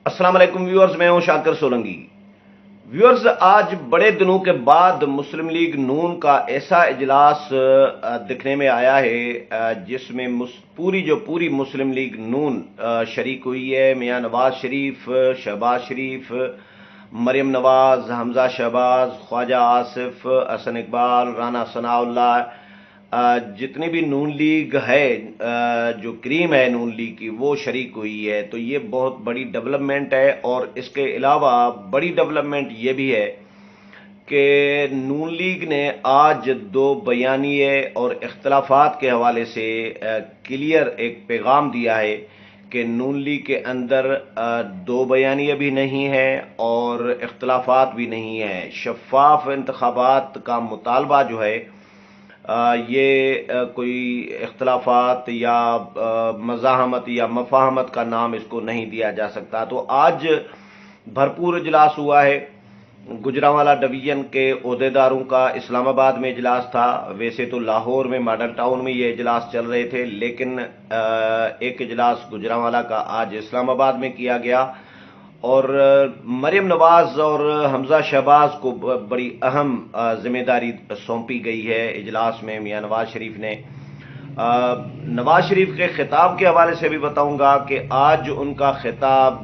अस्सलाम वालेकुम व्यूअर्स, मैं हूं शाकिर सोलंकी। व्यूअर्स, आज बड़े दिनों के बाद मुस्लिम लीग नून का ऐसा इजलास दिखने में आया है जिसमें पूरी मुस्लिम लीग नून शरीक हुई है। मियां नवाज शरीफ, शहबाज शरीफ, मरियम नवाज, हमजा शहबाज, ख्वाजा आसिफ, हसन इकबाल, राना सनाउल्लाह, जितनी भी नून लीग है, जो क्रीम है नून लीग की, वो शरीक हुई है। तो ये बहुत बड़ी डेवलपमेंट है। और इसके अलावा बड़ी डेवलपमेंट ये भी है कि नून लीग ने आज दो बयानिए और इख्तलाफात के हवाले से क्लियर एक पैगाम दिया है कि नून लीग के अंदर दो बयानिए भी नहीं है और इख्तलाफात भी नहीं है। शफाफ इंतखाबात का मुतालबा जो है, ये कोई इख्तलाफात या मज़ाहमत या मफाहमत का नाम इसको नहीं दिया जा सकता। तो आज भरपूर इजलास हुआ है। गुजरांवाला डिवीजन के अहदेदारों का इस्लामाबाद में इजलास था। वैसे तो लाहौर में मॉडल टाउन में ये इजलास चल रहे थे, लेकिन एक इजलास गुजरांवाला का आज इस्लामाबाद में किया गया। और मरियम नवाज और हमजा शहबाज को बड़ी अहम जिम्मेदारी सौंपी गई है इजलास में मियां नवाज शरीफ ने। नवाज शरीफ के खिताब के हवाले से भी बताऊंगा कि आज उनका खिताब,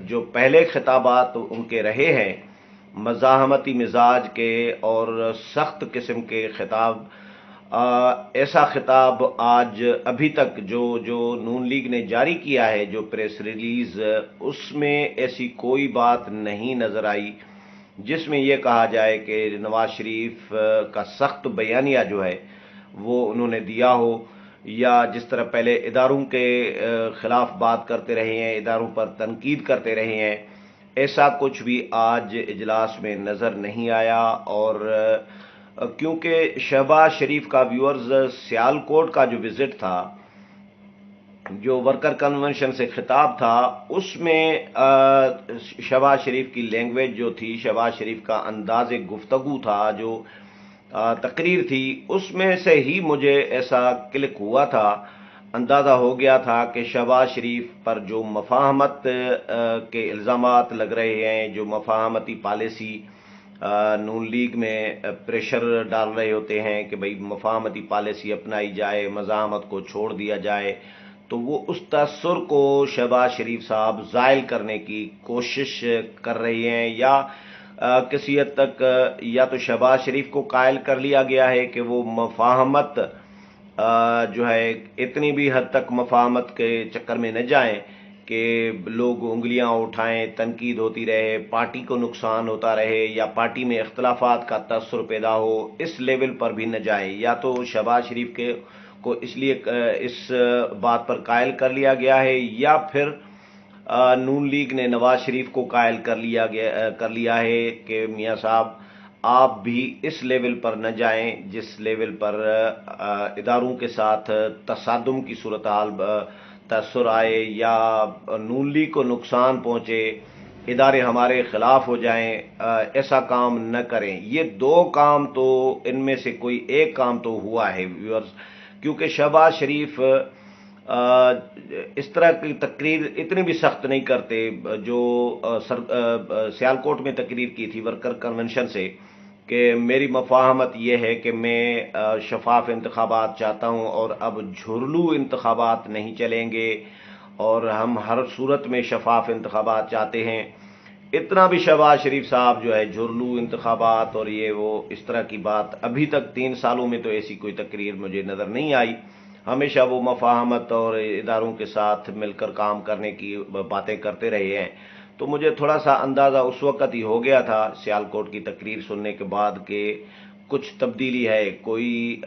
जो पहले खिताबात उनके रहे हैं मज़ाहमती मिजाज के और सख्त किस्म के खिताब, ऐसा खिताब आज अभी तक जो जो नून लीग ने जारी किया है, जो प्रेस रिलीज, उसमें ऐसी कोई बात नहीं नजर आई जिसमें यह कहा जाए कि नवाज शरीफ का सख्त बयानिया जो है वो उन्होंने दिया हो, या जिस तरह पहले इदारों के खिलाफ बात करते रहे हैं, इदारों पर तनकीद करते रहे हैं, ऐसा कुछ भी आज इजलास में नजर नहीं आया। और क्योंकि शहबाज शरीफ का, व्यूअर्स, सियालकोट का जो विजिट था, जो वर्कर कन्वेंशन से खिताब था, उसमें शहबाज शरीफ की लैंग्वेज जो थी, शहबाज शरीफ का अंदाज गुफ्तगू था, जो तकरीर थी, उसमें से ही मुझे ऐसा क्लिक हुआ था, अंदाज़ा हो गया था कि शहबाज शरीफ पर जो मफाहमत के इल्ज़ामात लग रहे हैं, जो मफाहमती पॉलिसी नून लीग में प्रेशर डाल रहे होते हैं कि भाई मफाहमती पॉलिसी अपनाई जाए, मज़ाहमत को छोड़ दिया जाए, तो वो उस तसर को शहबाज शरीफ साहब ज़ायल करने की कोशिश कर रही हैं। या किसी हद तक या तो शहबाज शरीफ को कायल कर लिया गया है कि वो मफाहमत जो है, इतनी भी हद तक मफाहमत के चक्कर में न जाएं कि लोग उंगलियां उठाएं, तनकीद होती रहे, पार्टी को नुकसान होता रहे, या पार्टी में इख्तलाफात का तसर पैदा हो, इस लेवल पर भी न जाए। या तो शहबाज शरीफ के को इसलिए इस बात पर कायल कर लिया गया है, या फिर नून लीग ने नवाज शरीफ को कायल कर लिया है कि मियां साहब, आप भी इस लेवल पर न जाएं जिस लेवल पर इदारों के साथ तसादुम की सूरत हाल तसर आए, या नून लीग को नुकसान पहुंचे, इदारे हमारे खिलाफ हो जाएं, ऐसा काम न करें। ये दो काम तो, इनमें से कोई एक काम तो हुआ है व्यूअर्स। क्योंकि शहबाज शरीफ इस तरह की तकरीर इतनी भी सख्त नहीं करते, जो सियालकोट में तकरीर की थी वर्कर कन्वेंशन से, कि मेरी मफाहमत यह है कि मैं शफाफ इंतखाबात चाहता हूँ और अब झुरलू इंतखाबात नहीं चलेंगे, और हम हर सूरत में शफाफ इंतखाबात चाहते हैं। इतना भी शहबाज शरीफ साहब जो है झुरलू इंतखाबात और ये वो इस तरह की बात, अभी तक 3 सालों में तो ऐसी कोई तकरीर मुझे नज़र नहीं आई। हमेशा वो मफाहमत और इदारों के साथ मिलकर काम करने की बातें करते रहे हैं। तो मुझे थोड़ा सा अंदाज़ा उस वक़्त ही हो गया था सियालकोट की तकरीर सुनने के बाद कि कुछ तब्दीली है, कोई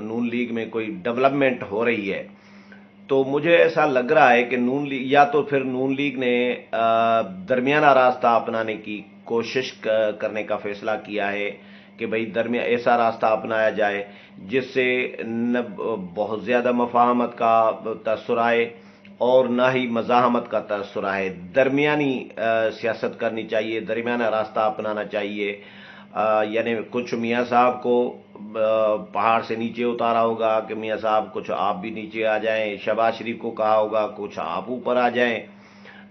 नून लीग में कोई डेवलपमेंट हो रही है। तो मुझे ऐसा लग रहा है कि नून लीग, या तो फिर नून लीग ने दरमियाना रास्ता अपनाने की कोशिश करने का फैसला किया है कि भाई दरमिया ऐसा रास्ता अपनाया जाए जिससे न बहुत ज़्यादा मफाहमत का तसर आए और ना ही मज़ाहमत का तसर आए। दरमियानी सियासत करनी चाहिए, दरमियाना रास्ता अपनाना चाहिए। यानी कुछ मियाँ साहब को पहाड़ से नीचे उतारा होगा कि मियाँ साहब कुछ आप भी नीचे आ जाएं, शहबाज शरीफ को कहा होगा कुछ आप ऊपर आ जाएं।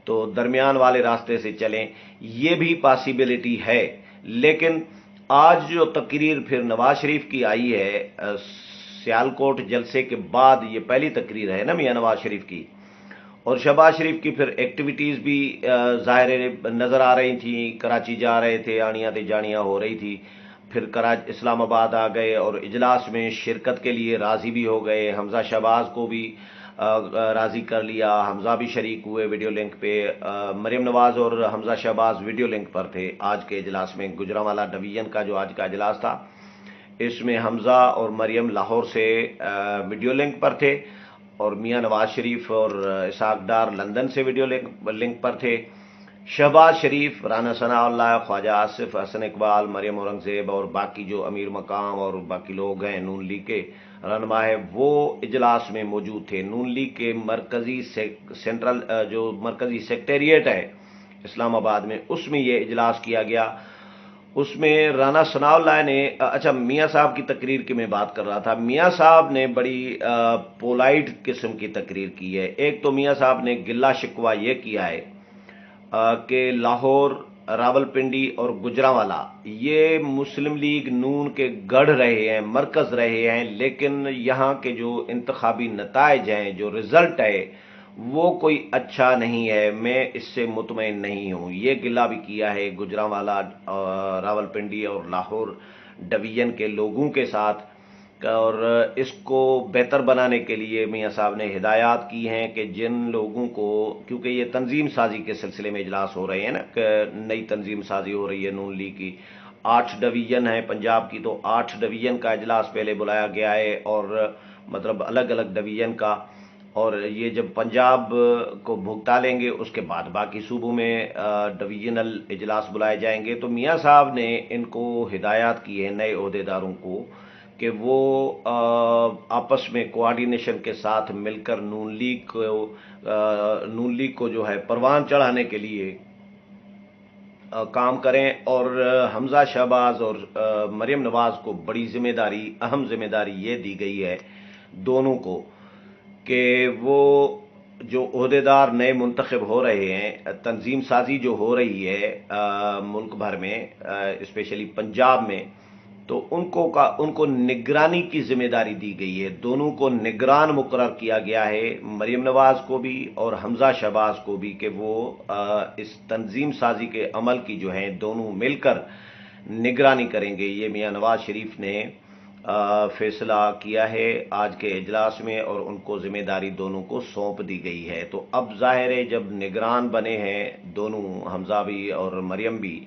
تو درمیان والے راستے سے چلیں، یہ بھی پاسبلٹی ہے۔ لیکن آج جو تقریر پھر نواز شریف کی آئی ہے سیالکوٹ جلسے کے بعد، یہ پہلی تقریر ہے نا میاں نواز شریف کی، اور شہباز شریف کی پھر ایکٹیویٹیز بھی ظاہر نظر آ رہی تھیں، کراچی جا رہے تھے، آنیاں تے جانیاں ہو رہی تھی، پھر اسلام آباد آ گئے اور اجلاس میں شرکت کے لیے راضی بھی ہو گئے، حمزہ شہباز کو بھی راضی کر لیا، حمزہ بھی شریک ہوئے ویڈیو لنک پہ، مریم نواز اور حمزہ شہباز ویڈیو لنک پر تھے آج کے اجلاس میں۔ گجرانوالہ ڈویژن کا جو آج کا اجلاس تھا، اس میں حمزہ اور مریم لاہور سے ویڈیو لنک پر تھے، اور میاں نواز شریف اور اسحاق ڈار لندن سے ویڈیو لنک پر تھے۔ شہباز شریف، رانا ثناء اللہ، خواجہ آصف، حسن اقبال، مریم اورنگزیب اور باقی جو امیر مقام اور باقی لوگ ہیں نون لیگ کے رہنما ہے، وہ اجلاس میں موجود تھے۔ نون لیگ کے مرکزی سیکٹریٹ ہے اسلام آباد میں، اس میں یہ اجلاس کیا گیا۔ اس میں رانا ثناء اللہ نے، اچھا میاں صاحب کی تقریر کی میں بات کر رہا تھا، میاں صاحب نے بڑی پولائٹ قسم کی تقریر کی ہے۔ ایک تو میاں صاحب نے گلہ شکوہ یہ کیا ہے کہ لاہور، راولپنڈی اور گجرانوالہ یہ مسلم لیگ نون کے گڑھ رہے ہیں، مرکز رہے ہیں، لیکن یہاں کے جو انتخابی نتائج ہیں، جو رزلٹ ہے، وہ کوئی اچھا نہیں ہے، میں اس سے مطمئن نہیں ہوں۔ یہ گلہ بھی کیا ہے گجرانوالہ، راولپنڈی اور لاہور ڈویژن کے لوگوں کے ساتھ، اور اس کو بہتر بنانے کے لیے میاں صاحب نے ہدایات کی ہیں کہ جن لوگوں کو، کیونکہ یہ تنظیم سازی کے سلسلے میں اجلاس ہو رہے ہیں نا، کہ نئی تنظیم سازی ہو رہی ہے نون لیگ کی، 8 ڈویژن ہیں پنجاب کی، تو 8 ڈویژن کا اجلاس پہلے بلایا گیا ہے، اور مطلب الگ الگ ڈویژن کا، اور یہ جب پنجاب کو بھگتا لیں گے اس کے بعد باقی صوبوں میں ڈویژنل اجلاس بلائے جائیں گے۔ تو میاں صاحب نے ان کو ہدایات کی ہے، نئے عہدیداروں کو، کہ وہ آپس میں کوآرڈینیشن کے ساتھ مل کر نون لیگ کو جو ہے پروان چڑھانے کے لیے کام کریں، اور حمزہ شہباز اور مریم نواز کو بڑی ذمہ داری، اہم ذمہ داری یہ دی گئی ہے دونوں کو، کہ وہ جو عہدیدار نئے منتخب ہو رہے ہیں، تنظیم سازی جو ہو رہی ہے ملک بھر میں، اسپیشلی پنجاب میں، تو ان کو نگرانی کی ذمہ داری دی گئی ہے، دونوں کو نگران مقرر کیا گیا ہے، مریم نواز کو بھی اور حمزہ شہباز کو بھی، کہ وہ اس تنظیم سازی کے عمل کی جو ہے دونوں مل کر نگرانی کریں گے۔ یہ میاں نواز شریف نے فیصلہ کیا ہے آج کے اجلاس میں، اور ان کو ذمہ داری دونوں کو سونپ دی گئی ہے۔ تو اب ظاہر ہے جب نگران بنے ہیں دونوں، حمزہ بھی اور مریم بھی،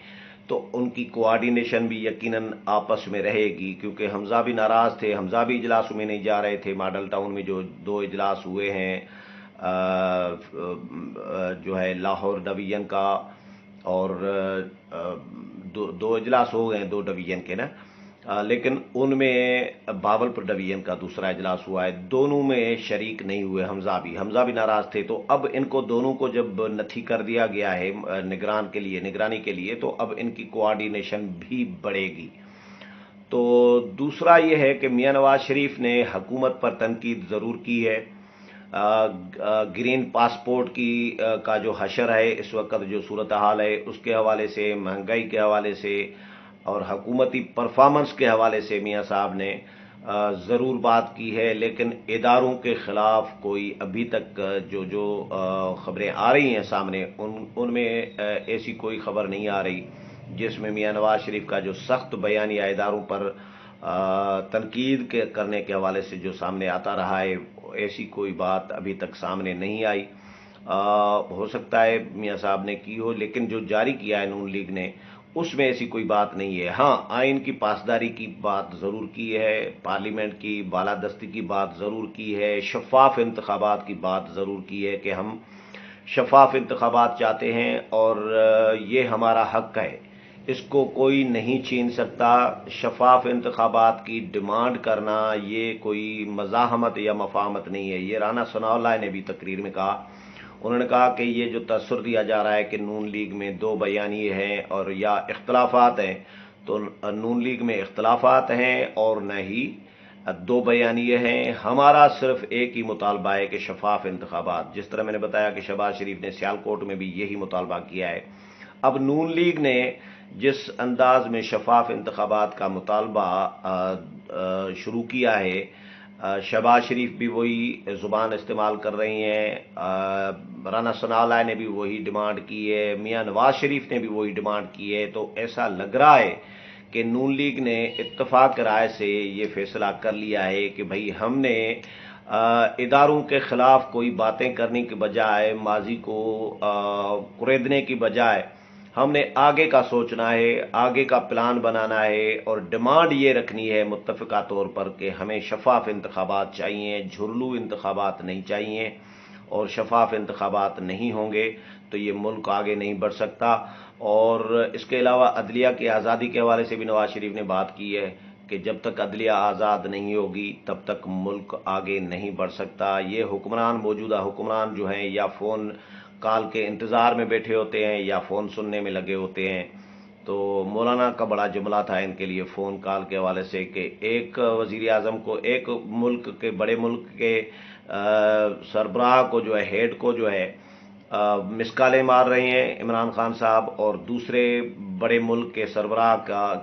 تو ان کی کوآرڈینیشن بھی یقیناً آپس میں رہے گی، کیونکہ حمزہ بھی ناراض تھے، حمزہ بھی اجلاسوں میں نہیں جا رہے تھے۔ ماڈل ٹاؤن میں جو 2 اجلاس ہوئے ہیں جو ہے لاہور ڈویژن کا، اور 2 اجلاس ہو گئے 2 ڈویژن کے نا، لیکن ان میں بھاولپور ڈویژن کا دوسرا اجلاس ہوا ہے، دونوں میں شریک نہیں ہوئے، حمزہ بھی ناراض تھے۔ تو اب ان کو دونوں کو جب نتھی کر دیا گیا ہے نگرانی کے لیے، تو اب ان کی کوآرڈینیشن بھی بڑھے گی۔ تو دوسرا یہ ہے کہ میاں نواز شریف نے حکومت پر تنقید ضرور کی ہے، گرین پاسپورٹ کا جو حشر ہے اس وقت، جو صورتحال ہے اس کے حوالے سے، مہنگائی کے حوالے سے اور حکومتی پرفارمنس کے حوالے سے میاں صاحب نے ضرور بات کی ہے، لیکن اداروں کے خلاف کوئی ابھی تک جو خبریں آ رہی ہیں سامنے، ان میں ایسی کوئی خبر نہیں آ رہی جس میں میاں نواز شریف کا جو سخت بیانیہ اداروں پر تنقید کرنے کے حوالے سے جو سامنے آتا رہا ہے، ایسی کوئی بات ابھی تک سامنے نہیں آئی۔ ہو سکتا ہے میاں صاحب نے کی ہو، لیکن جو جاری کیا ہے نون لیگ نے، اس میں ایسی کوئی بات نہیں ہے۔ ہاں، آئین کی پاسداری کی بات ضرور کی ہے، پارلیمنٹ کی بالادستی کی بات ضرور کی ہے، شفاف انتخابات کی بات ضرور کی ہے کہ ہم شفاف انتخابات چاہتے ہیں، اور یہ ہمارا حق ہے، اس کو کوئی نہیں چھین سکتا۔ شفاف انتخابات کی ڈیمانڈ کرنا یہ کوئی مزاحمت یا مفاہمت نہیں ہے۔ یہ رانا ثناء اللہ نے بھی تقریر میں کہا، انہوں نے کہا کہ یہ جو تاثر دیا جا رہا ہے کہ نون لیگ میں 2 بیانیے ہیں اور یا اختلافات ہیں، تو نون لیگ میں اختلافات ہیں اور نہ ہی दो बयानिए हैं। हमारा सिर्फ एक ही मुतालबा है कि शफाफ इंतखाबात। जिस तरह मैंने बताया कि शहबाज शरीफ ने सियालकोट में भी यही मुतालबा किया है। अब नून लीग ने जिस अंदाज में शफाफ इंतखाबात का मुतालबा शुरू किया है, शहबाज शरीफ भी वही जुबान इस्तेमाल कर रही हैं, राना सनाउल्लाह ने भी वही डिमांड की है, मियां नवाज शरीफ ने भी वही डिमांड की है। तो ऐसा लग रहा है कि नून लीग ने इत्तफाक राय से ये फैसला कर लिया है कि भाई हमने इदारों के खिलाफ कोई बातें करने के बजाय, माजी को कुरेदने की बजाय, हमने आगे का सोचना है, आगे का प्लान बनाना है और डिमांड ये रखनी है मुत्तफ़िका तौर पर कि हमें शफाफ इंतखाबात चाहिए, झुरलू इंतखाबात नहीं चाहिए। और शफाफ इंतखाबात नहीं होंगे तो ये मुल्क आगे नहीं बढ़ सकता। और इसके अलावा अदलिया की आज़ादी के हवाले से भी नवाज शरीफ ने बात की है कि जब तक अदलिया आज़ाद नहीं होगी तब तक मुल्क आगे नहीं बढ़ सकता। ये हुक्मरान, मौजूदा हुक्मरान जो हैं, या फ़ोन कॉल के इंतज़ार में बैठे होते हैं या फ़ोन सुनने में लगे होते हैं। तो मौलाना का बड़ा जुमला था इनके लिए फ़ोन कॉल के हवाले से कि एक वज़ीर आज़म को, एक मुल्क के, बड़े मुल्क के सरबराह को जो है, हेड को जो है मिसकालें मार रहे हैं इमरान खान साहब, और दूसरे बड़े मुल्क के सरबराह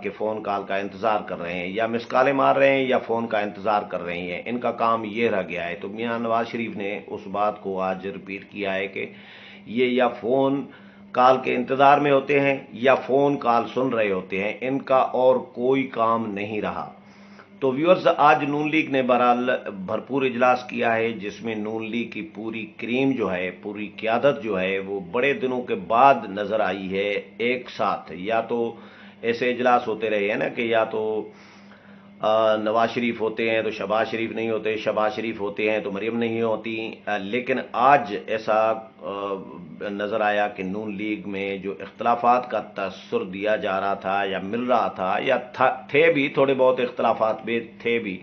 के फ़ोन कॉल का इंतज़ार कर रहे हैं, या मिसकालें मार रहे हैं या फ़ोन का इंतज़ार कर रहे हैं। इनका काम ये रह गया है। तो मियां नवाज शरीफ ने उस बात को आज रिपीट किया है कि ये या फ़ोन कॉल के इंतज़ार में होते हैं या फ़ोन कॉल सुन रहे होते हैं, इनका और कोई काम नहीं रहा। तो व्यूअर्स, आज नून लीग ने बहरहाल भरपूर इजलास किया है जिसमें नून लीग की पूरी क्रीम जो है, पूरी क़यादत जो है, वो बड़े दिनों के बाद नज़र आई है एक साथ। या तो ऐसे इजलास होते रहे हैं ना कि या तो नवाज शरीफ होते हैं तो शहबाज शरीफ नहीं होते, शहबाज शरीफ होते हैं तो मरियम नहीं होती। लेकिन आज ऐसा नज़र आया कि नून लीग में जो इख्तलाफात का तसर दिया जा रहा था या मिल रहा था, या थे भी थोड़े बहुत इख्तलाफात भी थे भी,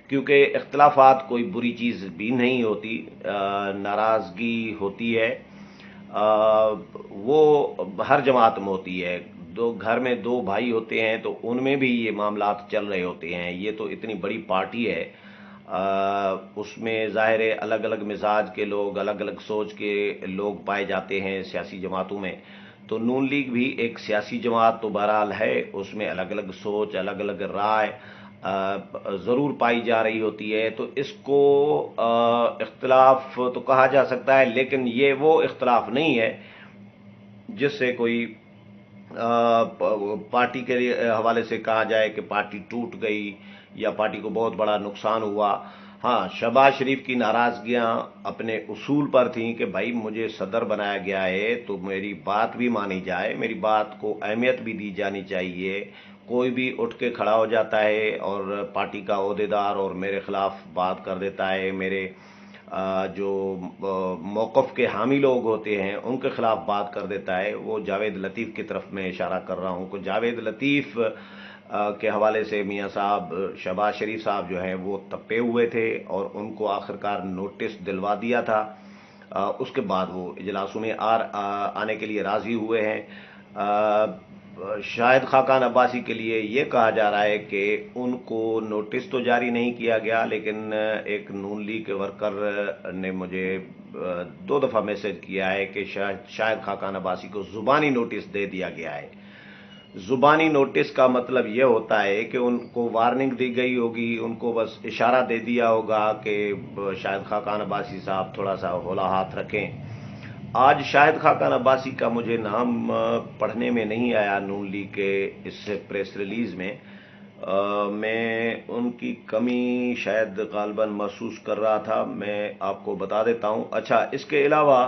क्योंकि इख्तलाफात कोई बुरी चीज़ भी नहीं होती, नाराज़गी होती है, वो हर जमात में होती है। दो घर में दो भाई होते हैं तो उनमें भी ये मामलात चल रहे होते हैं। ये तो इतनी बड़ी पार्टी है, उसमें ज़ाहिर है अलग अलग मिजाज के लोग, अलग अलग सोच के लोग पाए जाते हैं सियासी जमातों में। तो नून लीग भी एक सियासी जमात तो बहरहाल है, उसमें अलग अलग सोच, अलग अलग राय ज़रूर पाई जा रही होती है। तो इसको इख्तलाफ तो कहा जा सकता है, लेकिन ये वो इख्तलाफ नहीं है जिससे कोई पार्टी के हवाले से कहा जाए कि पार्टी टूट गई या पार्टी को बहुत बड़ा नुकसान हुआ। हाँ, शहबाज शरीफ की नाराज़गियाँ अपने उसूल पर थीं कि भाई मुझे सदर बनाया गया है तो मेरी बात भी मानी जाए, मेरी बात को अहमियत भी दी जानी चाहिए। कोई भी उठ के खड़ा हो जाता है और पार्टी का ओहदेदार और मेरे खिलाफ बात कर देता है, मेरे जो मौक़िफ़ के हामी लोग होते हैं उनके खिलाफ बात कर देता है। वो जावेद लतीफ़ की तरफ मैं इशारा कर रहा हूँ कि जावेद लतीफ़ के हवाले से मियां साहब, शहबाज शरीफ साहब जो हैं वो तपे हुए थे और उनको आखिरकार नोटिस दिलवा दिया था। उसके बाद वो इजलासों में आने के लिए राज़ी हुए हैं। शाहिद खाकान अब्बासी के लिए ये कहा जा रहा है कि उनको नोटिस तो जारी नहीं किया गया, लेकिन एक नून लीग के वर्कर ने मुझे 2 दफ़ा मैसेज किया है कि शाहिद खाकान अब्बासी को ज़ुबानी नोटिस दे दिया गया है। ज़ुबानी नोटिस का मतलब यह होता है कि उनको वार्निंग दी गई होगी, उनको बस इशारा दे दिया होगा कि शाहिद खाकान अब्बासी साहब थोड़ा सा हौला हाथ रखें। आज शाहिद खाकान अब्बासी का मुझे नाम पढ़ने में नहीं आया नून लीग के इस प्रेस रिलीज़ में। मैं उनकी कमी शायद गालबन महसूस कर रहा था, मैं आपको बता देता हूँ। अच्छा, इसके अलावा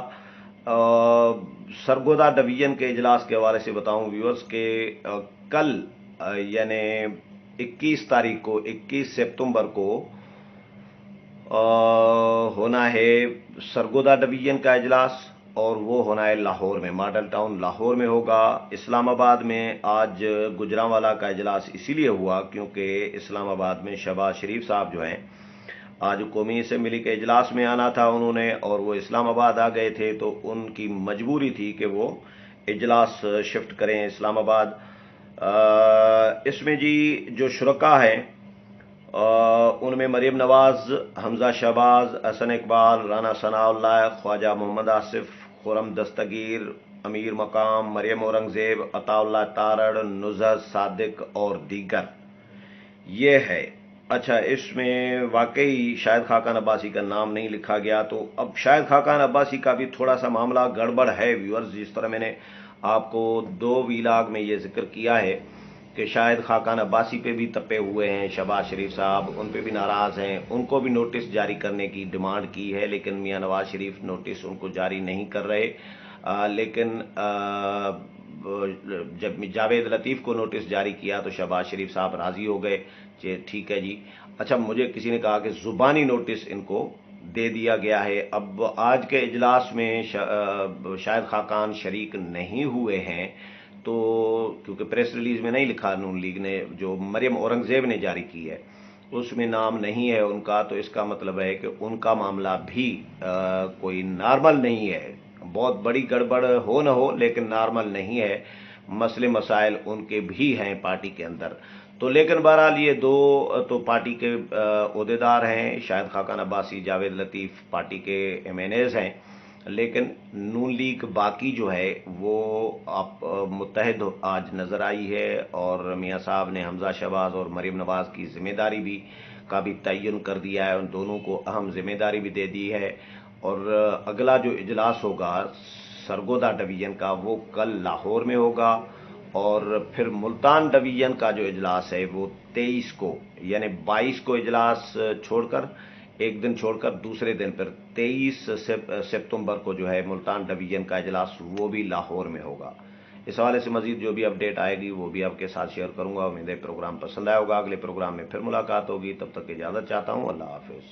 सरगोदा डिवीज़न के इजलास के हवाले से बताऊँ व्यूअर्स के कल यानी 21 तारीख को, 21 सितंबर को होना है सरगोदा डिवीज़न का इजलास, और वो होना है लाहौर में, मॉडल टाउन लाहौर में होगा। इस्लामाबाद में आज गुजरांवाला का इजलास इसीलिए हुआ क्योंकि इस्लामाबाद में शहबाज शरीफ साहब जो हैं आज कौमी असेंबली के इजलास में आना था उन्होंने, और वो इस्लामाबाद आ गए थे तो उनकी मजबूरी थी कि वो इजलास शिफ्ट करें इस्लामाबाद। इसमें जी जो शुरका हैं उनमें मरीम नवाज, हमजा शहबाज, हसन इकबाल, राना सनाउल्लाह, ख्वाजा मोहम्मद आसिफ, खुरम दस्तगीर, अमीर मकाम, मरियम औरंगजेब, अताउल्लाह तारड़, नुजहत सादिक और दीगर ये है। अच्छा, इसमें वाकई शाहिद खाकान अब्बासी का नाम नहीं लिखा गया, तो अब शाहिद खाकान अब्बासी का भी थोड़ा सा मामला गड़बड़ है व्यूअर्स। जिस तरह मैंने आपको 2 वीलाग में ये जिक्र किया है कि शाहिद खाकान अब्बासी पे भी तपे हुए हैं शहबाज शरीफ साहब, उन पे भी नाराज हैं, उनको भी नोटिस जारी करने की डिमांड की है, लेकिन मियां नवाज शरीफ नोटिस उनको जारी नहीं कर रहे। लेकिन जब जावेद लतीफ़ को नोटिस जारी किया तो शहबाज शरीफ साहब राजी हो गए कि ठीक है जी। अच्छा, मुझे किसी ने कहा कि जुबानी नोटिस इनको दे दिया गया है। अब आज के इजलास में शाहिद खाकान शरीक नहीं हुए हैं, तो क्योंकि प्रेस रिलीज में नहीं लिखा, नून लीग ने जो मरियम औरंगजेब ने जारी की है उसमें नाम नहीं है उनका, तो इसका मतलब है कि उनका मामला भी कोई नॉर्मल नहीं है। बहुत बड़ी गड़बड़ हो न हो, लेकिन नॉर्मल नहीं है। मसले मसाइल उनके भी हैं पार्टी के अंदर। तो लेकिन बहरहाल ये 2 तो पार्टी के ओहदेदार हैं, शाहिद खाकान अब्बासी, जावेद लतीफ़ पार्टी के MNAs हैं, लेकिन नून लीग बाकी जो है वो आप मुत्तहद आज नजर आई है। और मियां साहब ने हमजा शहबाज और मरीम नवाज की जिम्मेदारी भी का भी तयन कर दिया है, उन दोनों को अहम जिम्मेदारी भी दे दी है। और अगला जो इजलास होगा सरगोदा डिवीजन का वो कल लाहौर में होगा, और फिर मुल्तान डिवीजन का जो इजलास है वो 23 को, यानी 22 को इजलास छोड़कर, एक दिन छोड़कर दूसरे दिन पर 23 सितंबर को जो है मुल्तान डिवीजन का इजलास वो भी लाहौर में होगा। इस हवाले से मजीद जो भी अपडेट आएगी वो भी आपके साथ शेयर करूंगा। उम्मीद है प्रोग्राम पसंद आया होगा। अगले प्रोग्राम में फिर मुलाकात होगी, तब तक इजाजत चाहता हूं। अल्लाह हाफिज।